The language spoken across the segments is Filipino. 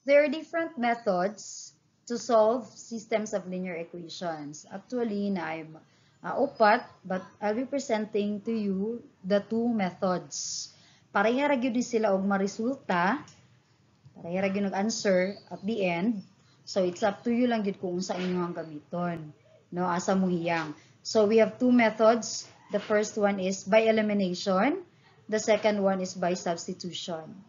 There are different methods to solve systems of linear equations. Actually, na ay upat, but I'll be presenting to you the two methods. Pareha ra gyud sila og maresulta, pareha ra gyud answer at the end. So it's up to you lang gyud kung unsa inyong gamiton, no, asa mo hiyang. So we have two methods. The first one is by elimination. The second one is by substitution.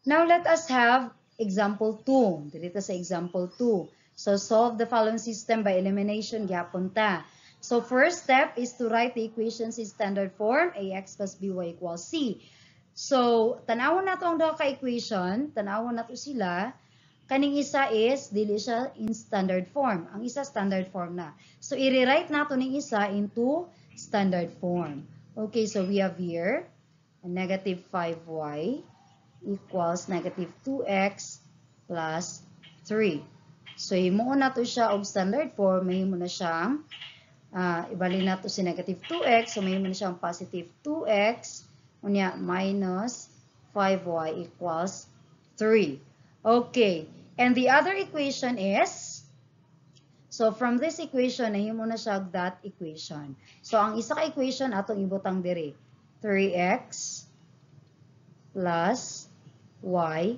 Now, let us have example 2. Dito sa example 2. So, solve the following system by elimination. Gyapon ta. So, first step is to write the equations in standard form. Ax plus by equals c. So, tanawon na to ang duha ka equation. Tanawon na to sila. Kaning isa is, dili siya in standard form. Ang isa standard form na. So, i-rewrite nato ning isa into standard form. Okay, so we have here a negative 5y equals negative 2x plus 3. So, himo na to siya og standard form. Mahimo na siyang, ibalik na to si negative 2x. So, mahimo na siyang positive 2x. Unya, minus 5y equals 3. Okay. And the other equation is, so from this equation, nahimo na siya that equation. So, ang isa ka equation, atong ibutang diri. 3x plus y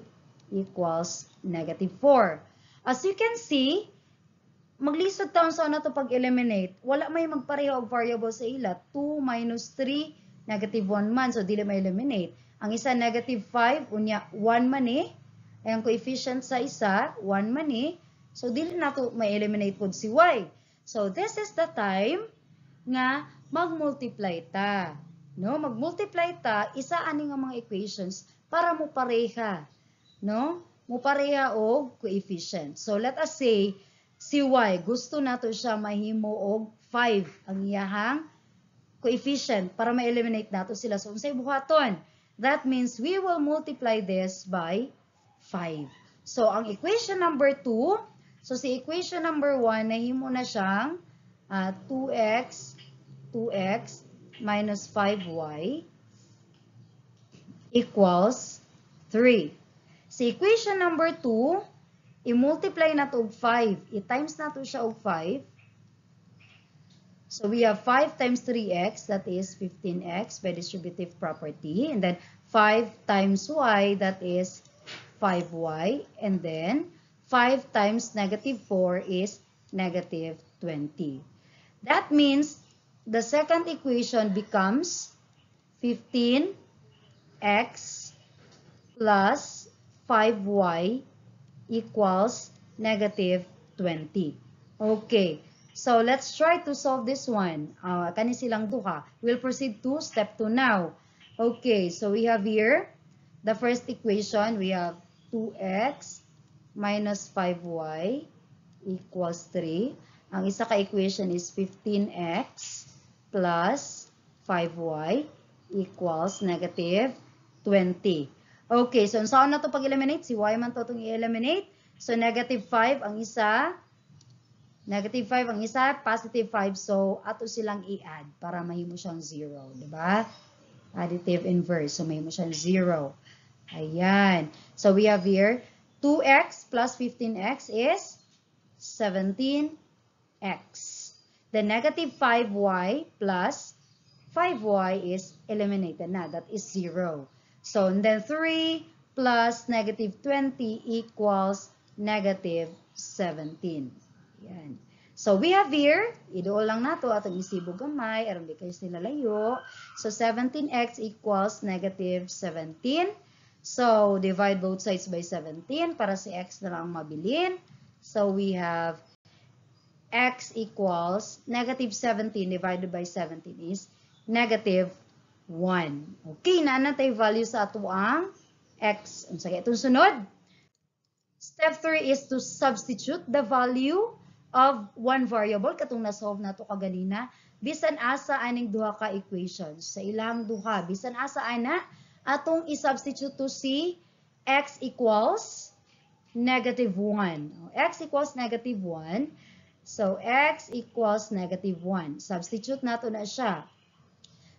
equals negative 4. As you can see, maglisod taon sa na to pag-eliminate. Wala may magpareho og variable sa ila. 2 minus 3, negative 1 man. So, dili may eliminate. Ang isa negative 5, unya 1 man eh. Ang coefficient sa isa, 1 man eh. So, dili na to may eliminate po si y. So, this is the time nga mag-multiply ta. No? Mag-multiply ta, isa ani nga mga equations para mo pareha. No? Mo pareha og coefficient. So, let us say, si y, gusto nato siya mahimo og 5 ang iyahang coefficient para ma-eliminate nato sila. So, unsay buhaton? That means we will multiply this by 5. So, ang equation number 2, so si equation number 1, nahimo na siyang 2x minus 5y equals 3. Si equation number 2, i-multiply na to og 5. I-times na to siya og 5. So we have 5 times 3x, that is 15x by distributive property. And then 5 times y, that is 5y. And then 5 times negative 4 is negative 20. That means the second equation becomes 15x plus 5y equals negative 20. Okay. So, let's try to solve this one. Kani silang duha. We'll proceed to step 2 now. Okay. So, we have here the first equation. We have 2x minus 5y equals 3. Ang isa ka equation is 15x plus 5y equals negative 20. Okay, so saan na to pag-eliminate? Si y man to itong i-eliminate. So, negative 5 ang isa, positive 5. So, ato silang i-add para mahimo siyang 0. Diba? Additive inverse. So, mahimo siyang 0. Ayan. So, we have here 2x plus 15x is 17x. The negative 5y plus 5y is eliminated na. That is 0. So, and then 3 plus negative 20 equals negative 17. Yan. So, we have here, iduol lang nato atong isibo gamay, aron di kayo sila layo. So, 17x equals negative 17. So, divide both sides by 17 para si x na lang mabilin. So, we have x equals negative 17 divided by 17 is negative 1. Okay, naanatay value sa ato ang x. Unsa kay itong sunod? Step 3 is to substitute the value of one variable katong na-solve nato kaganina bisan asa aning duha ka equations. Sa ilang duha, bisan asa ana atong i-substitute to si x equals negative 1. X equals negative 1. So, x equals negative 1. Substitute nato na siya.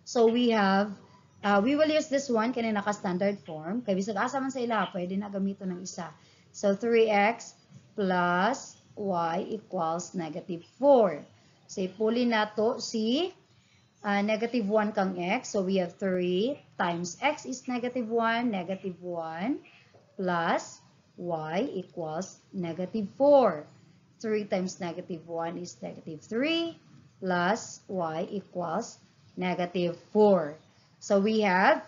So, we will use this one kaya naka-standard form. Kaya bisag asa man sa ila, pwede na gamito ng isa. So, 3x plus y equals negative 4. So, ipuli na to si negative 1 kang x. So, we have 3 times x is negative 1 plus y equals negative 4. 3 times negative 1 is negative 3 plus y equals negative 4. So, we have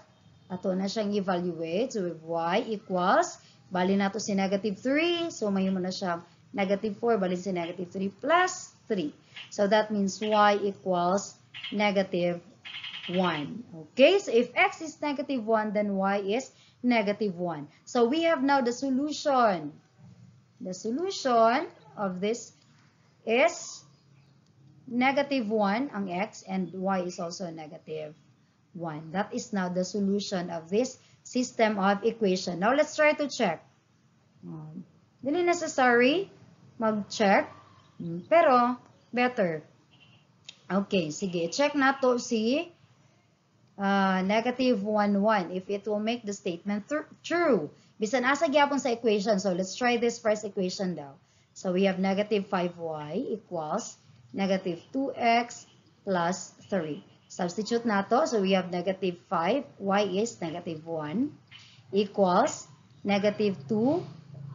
Ato na siyang evaluate. So, if y equals, bali na to si negative 3. So, mahimo na siya negative 4, bali si negative 3 plus 3. So, that means y equals negative 1. Okay, so if x is negative 1, then y is negative 1. So, we have now the solution. The solution of this is negative 1 ang x and y is also negative 1. That is now the solution of this system of equation. Now, let's try to check. Hindi necessary mag-check, pero better. Okay, sige. Check na to si negative 1, 1 if it will make the statement true. Bisan asa gyapon sa equation. So, let's try this first equation daw. So, we have negative 5y equals negative 2x plus 3. Substitute na to. So, we have negative 5. Y is negative 1 equals negative 2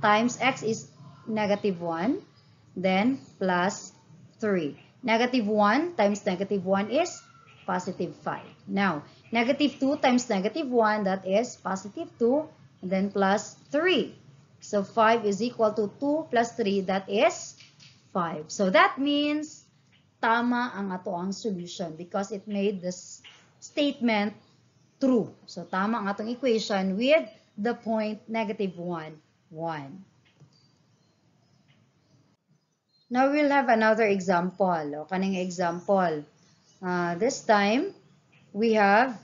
times x is negative 1. Then, plus 3. Negative 1 times negative 1 is positive 5. Now, negative 2 times negative 1, that is positive 2. And then plus 3. So, 5 is equal to 2 plus 3, that is 5. So, that means tama ang ato ang solution because it made this statement true. So, tama ang atong equation with the point negative 1, 1. Now, we'll have another example. O, kaning example. This time, we have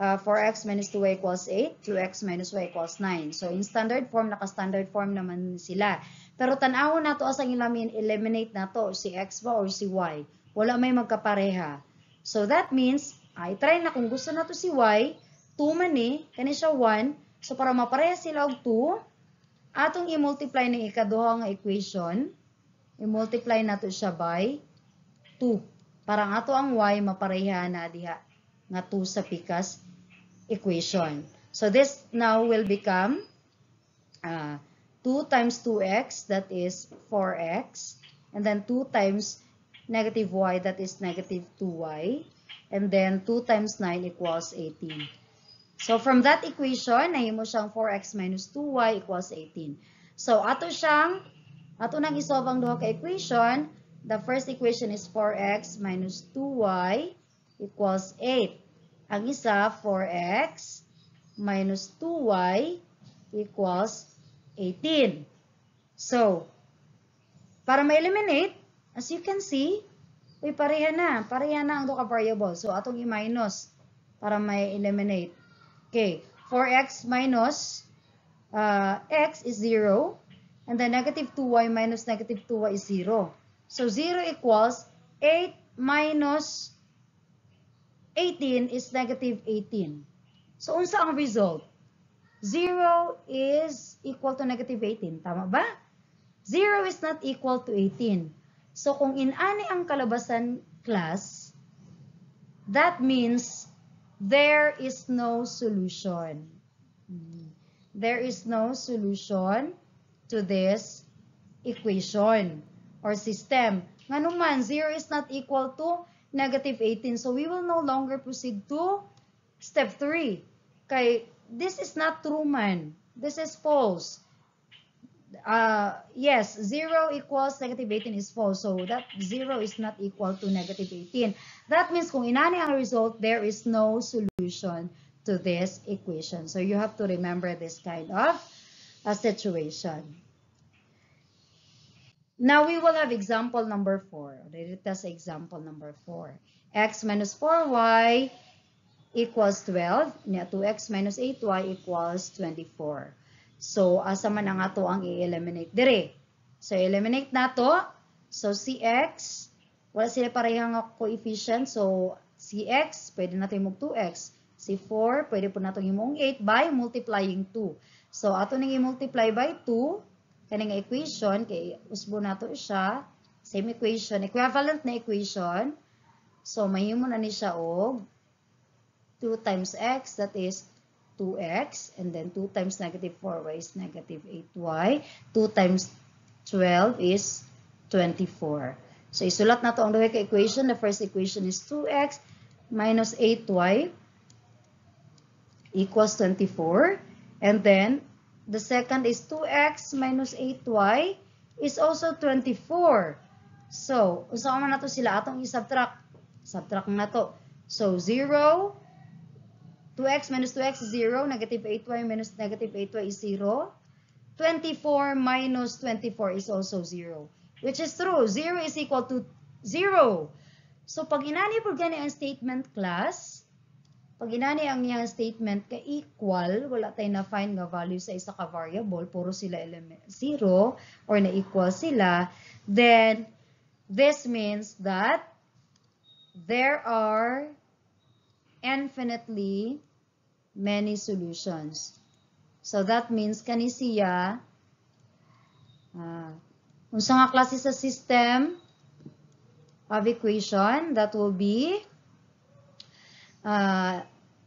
4x minus 2y equals 8, 2x minus y equals 9. So, in standard form, naka-standard form naman sila. Pero tanawon na to asang eliminate na to, si x ba or si y. Wala may magkapareha. So, that means, try na kung gusto na to si y, 2 man kani siya 1. So, para mapareha sila og 2, atong i-multiply ng ikaduha nga equation, i-multiply na to siya by 2. Parang ato ang y mapareha na diha nga 2 sa pikas equation. So, this now will become 2 times 2x, that is 4x. And then 2 times negative y, that is negative 2y. And then 2 times 9 equals 18. So, from that equation, nahimo siyang 4x minus 2y equals 18. So, ato nang isolve ang duha ka equation. The first equation is 4x minus 2y equals 8. Ang isa, 4x minus 2y equals 18. So, para ma-eliminate, as you can see, pareha na ang duha ka variable. So, atong i-minus para ma-eliminate. Okay, 4x minus x is 0. And then negative 2y minus negative 2y is 0. So, 0 equals 8 minus 18 is negative 18. So, unsa ang result? 0 is equal to negative 18. Tama ba? 0 is not equal to 18. So, kung inani ang kalabasan class, that means there is no solution. There is no solution to this equation or system. Nga naman, 0 is not equal to negative 18. So, we will no longer proceed to step 3. Kay, this is not true man. This is false. Yes, 0 equals negative 18 is false. So, that 0 is not equal to negative 18. That means kung inani ang result, there is no solution to this equation. So, you have to remember this kind of situation. Now, we will have example number 4. Dito sa example number 4. X minus 4y equals 12. 2x minus 8y equals 24. So, asa man ang ato ang i-eliminate dire. So, eliminate na to. So, si x, wala sila parehang coefficient. So, si x, pwede natin mag 2x. Si 4, pwede po natin yung 8 by multiplying 2. So, ato nang i-multiply by 2. Kaning equation, kay usbo na to siya. Same equation, equivalent na equation. So, mahimo na ni siya og 2 times x, that is 2x. And then 2 times negative 4y is negative 8y. 2 times 12 is 24. So, isulat na to ang duha ka equation. The first equation is 2x minus 8y equals 24. And then, the second is 2x minus 8y is also 24. So, usa man nato sila atong i-subtract. Subtract na to. So, 0, 2x minus 2x is 0, negative 8y minus negative 8y is 0. 24 minus 24 is also 0. Which is true. 0 is equal to 0. So, pag inani po gani ang statement class, pag inani ang iyang statement ka equal, wala tayo na find nga value sa isa ka variable, puro sila element 0 or na equal sila, then this means that there are infinitely many solutions. So that means kani siya unsa nga klase sa system of equation that will be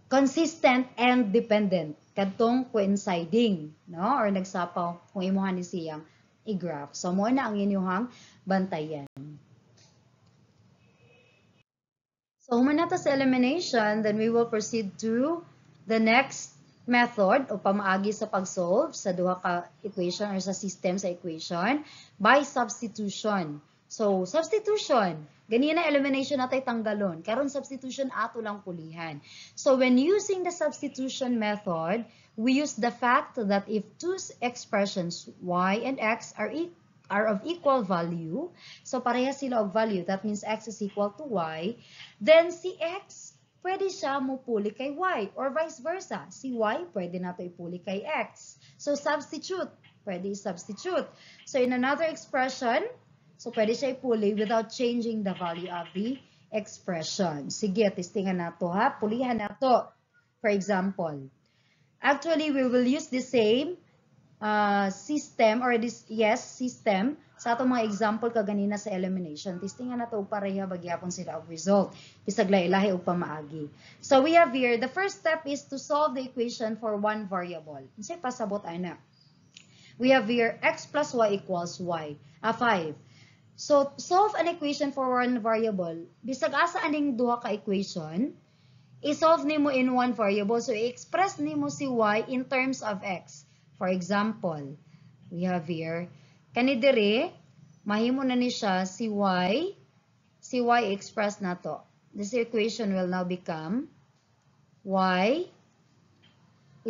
consistent and dependent kadtong coinciding, no, or nagsapaw kung imuhan ni siyang i-graph. So mo na ang inyong bantayan. So human na sa elimination, then we will proceed to the next method o pamaagi sa pag-solve sa duha ka equation or sa system sa equation by substitution. So, substitution. Ganyan na elimination natay tanggalon. Karon substitution ato lang pulihan. So, when using the substitution method, we use the fact that if two expressions y and x are of equal value, so parehas sila og value, that means x is equal to y, then si x, pwede siya mupuli kay y, or vice versa. Si y, pwede nato ipuli kay x. So, substitute. Pwede i-substitute. So, in another expression, so, pwede siya ipuli without changing the value of the expression. Sige, testingan nato ha. Pulihan nato. For example, actually, we will use the same system or this, system sa atong mga example kaganina sa elimination. Testingan nato pareha bagyapon sila og result. Bisag lahi-lahi og pamaagi. So, we have here, the first step is to solve the equation for one variable. Unsay pasabot ana? We have here x plus y equals 5. So, solve an equation for one variable. Bisag asa aning duha ka equation, i-solve nimo in one variable. So, i-express nimo si y in terms of x. For example, we have here, kani dire, mahimo na ni siya si y express na to. This equation will now become y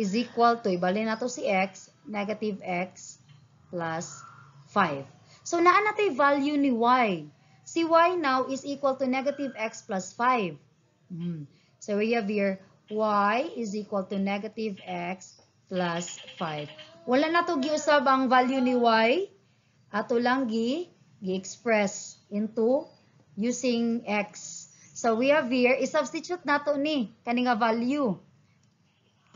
is equal to, ibali na to si x, negative x plus 5. So, naan natin value ni y. Si y now is equal to negative x plus 5. So, we have here, y is equal to negative x plus 5. Wala na to giusab ang value ni y. Ato lang gi-express into using x. So, we have here, i-substitute nato ni kaninga value.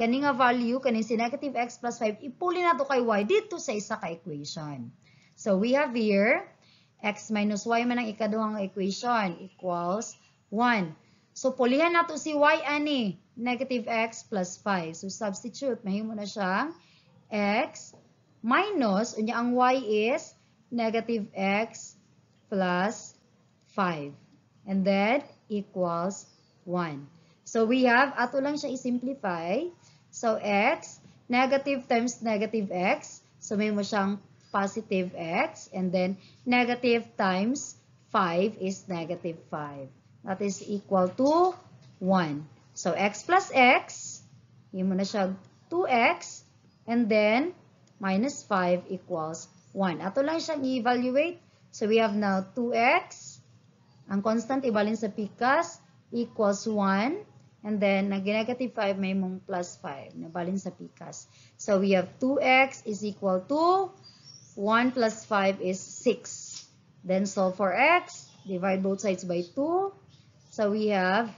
Kaninga value, kaning si negative x plus 5, ipuli nato kay y dito sa isa ka equation. So, we have here, x minus y man ang ikaduhang equation equals 1. So, pulihan nato si y ani, negative x plus 5. So, substitute, mahimo na siyang x minus, unya ang y is negative x plus 5. And then, equals 1. So, we have, ato lang siya i-simplify. So, x, negative times negative x. So, may mo siyang positive x, and then negative times 5 is negative 5. That is equal to 1. So, x plus x, yun mo na siya 2x, and then minus 5 equals 1. Ato lang siyang i-evaluate. So, we have now 2x, ang constant ibalin sa pikas, equals 1, and then nag-negative 5 may mong plus 5, nabalin sa pikas. So, we have 2x is equal to 1 plus 5 is 6. Then solve for x. Divide both sides by 2. So we have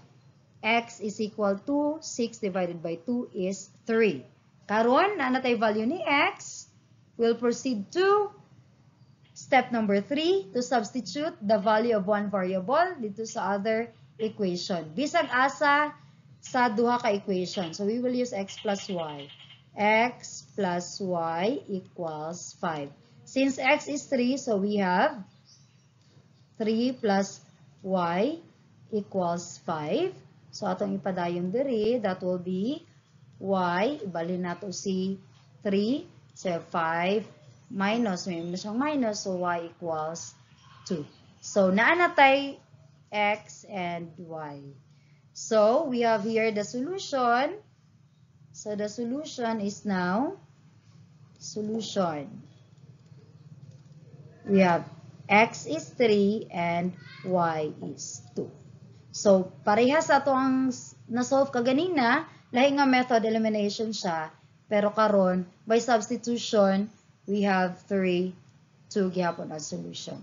x is equal to 6 divided by 2 is 3. Karon, na natay value ni x. We'll proceed to step number 3 to substitute the value of one variable dito sa other equation. Bisag asa sa duha ka equation. So we will use x plus y. X plus y equals 5. Since x is 3, so we have 3 plus y equals 5. So, atong ipadayon diri, that will be y, ibalhin nato si 3, so 5, minus, may siyang minus, so y equals 2. So, naanatay x and y. So, we have here the solution. So, the solution is now, solution. We have x is 3 and y is 2. So, parehas ato ang na-solve kaganina, lahi nga method elimination siya, pero karon by substitution, we have 3, 2 gihapon as solution.